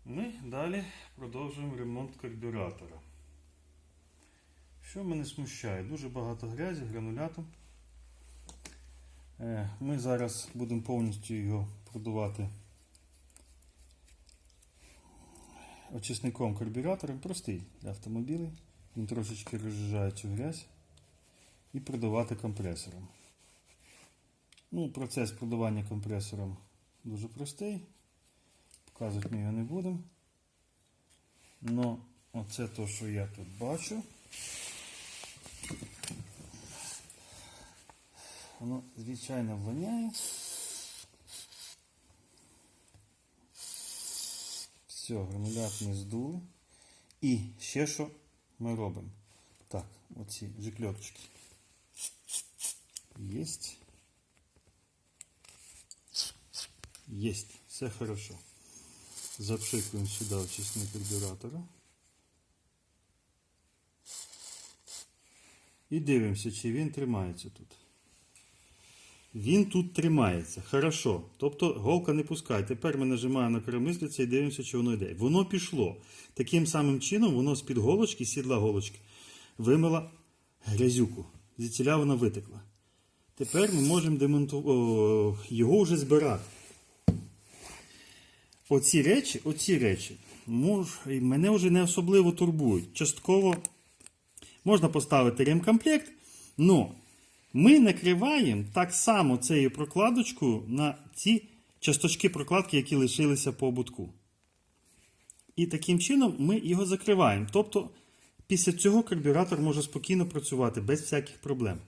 Ми далі продовжуємо ремонт карбюратора. Що мене смущає? Дуже багато грязі, грануляту. Ми зараз будемо повністю його продувати очисником карбюратора. Простий для автомобілів. Він трошечки розжижає цю грязь. І продувати компресором. Процес продування компресором дуже простий. Показувати ми його не будемо. Но оце то, що я тут бачу. Воно, звичайно, воняє. Все, гранулят ми здули. І ще що ми робимо? Так, оці жикльоточки. Єсть. Єсть. Все хорошо. Запшикуємо сюди очисник карбюратора. І дивимося, чи він тримається тут. Він тут тримається. Хорошо. Тобто голка не пускає. Тепер ми нажимаємо на коромислиця і дивимося, чи воно йде. Воно пішло. Таким самим чином воно з-під голочки, сідла голочки, вимила грязюку. Звідсіля вона витекла. Тепер ми можемо його вже збирати. Оці речі мене вже не особливо турбують. Частково можна поставити ремкомплект, але ми накриваємо так само цією прокладочкою на ці часточки прокладки, які лишилися по ободку. І таким чином ми його закриваємо. Тобто після цього карбюратор може спокійно працювати без всяких проблем.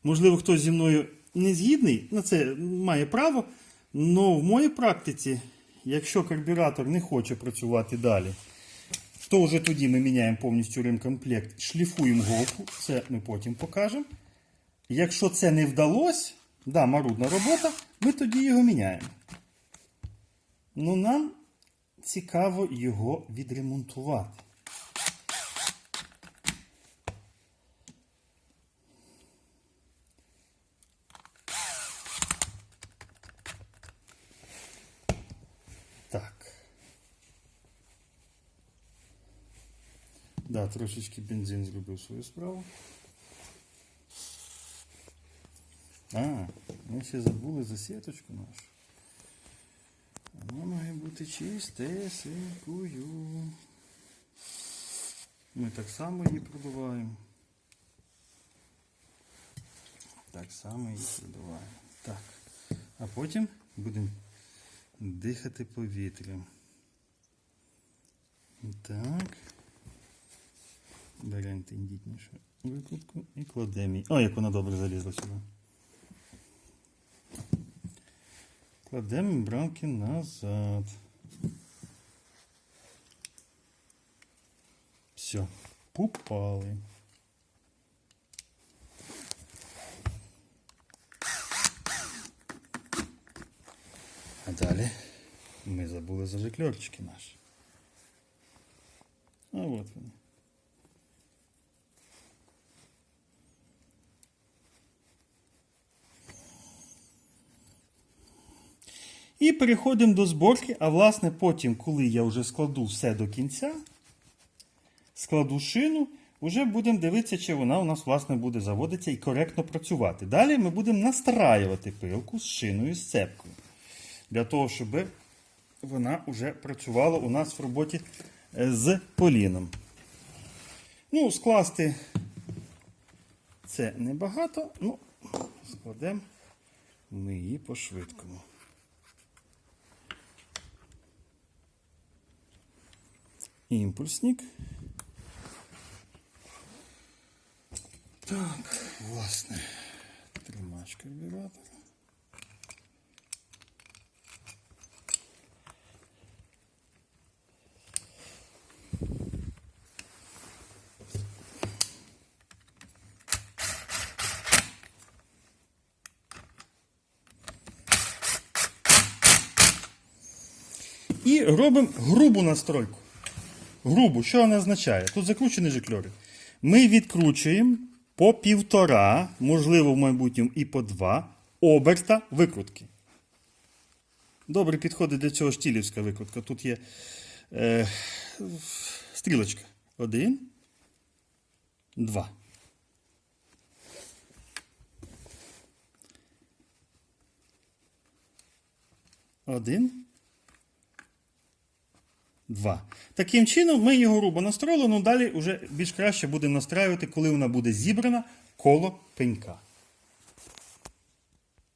Можливо, хтось зі мною не згідний, на це має право, але в моїй практиці, якщо карбюратор не хоче працювати далі, то вже тоді ми міняємо повністю ремкомплект, шліфуємо голку, це ми потім покажемо. Якщо це не вдалося, марудна робота, ми тоді його міняємо. Нам цікаво його відремонтувати. Так. Трошечки бензин зробив свою справу. Ми ще забули за сіточку нашу. Вона має бути чистесенькою. Ми так само її продуваємо. Так. А потім будемо дихати повітрям. Так. Беремо тендітнішу викрутку і кладемо її. Як вона добре залізла сюди. Кладемо мембранки назад. Все, попали. А далі ми забули за жикльорчики наші. От вони. І переходимо до зборки, а власне потім, коли я вже складу все до кінця, складу шину, вже будемо дивитися, чи вона у нас власне буде заводитися і коректно працювати. Далі ми будемо настраювати пилку з шиною, з цепкою. Для того, щоб вона вже працювала у нас в роботі з поліном. Скласти це небагато, складемо ми її по-швидкому. Імпульсник. Так, власне, тримач карбюратора. І робимо грубу настройку. Грубу, що вона означає? Тут закручені жикльори. Ми відкручуємо по 1,5, можливо в майбутньому і по 2 оберта викрутки. Добре підходить для цього штілівська викрутка. Тут є стрілочка. 1, 2. Один. 2. Таким чином ми його грубо настроїли, ну далі вже більш краще буде настраювати, коли вона буде зібрана коло пенька.